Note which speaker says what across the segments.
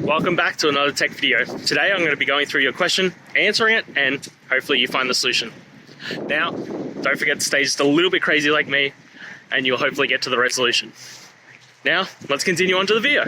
Speaker 1: welcome back to another tech video. Today I'm going to be going through your question, answering it, and hopefully you find the solution. Now, don't forget to stay just a little bit crazy like me, and you'll hopefully get to the resolution. Now, let's continue on to the video.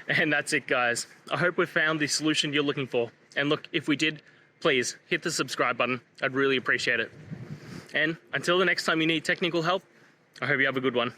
Speaker 1: And that's it, guys. I hope we found the solution you're looking for. And look, if we did, please hit the subscribe button. I'd really appreciate it. And until the next time you need technical help, I hope you have a good one.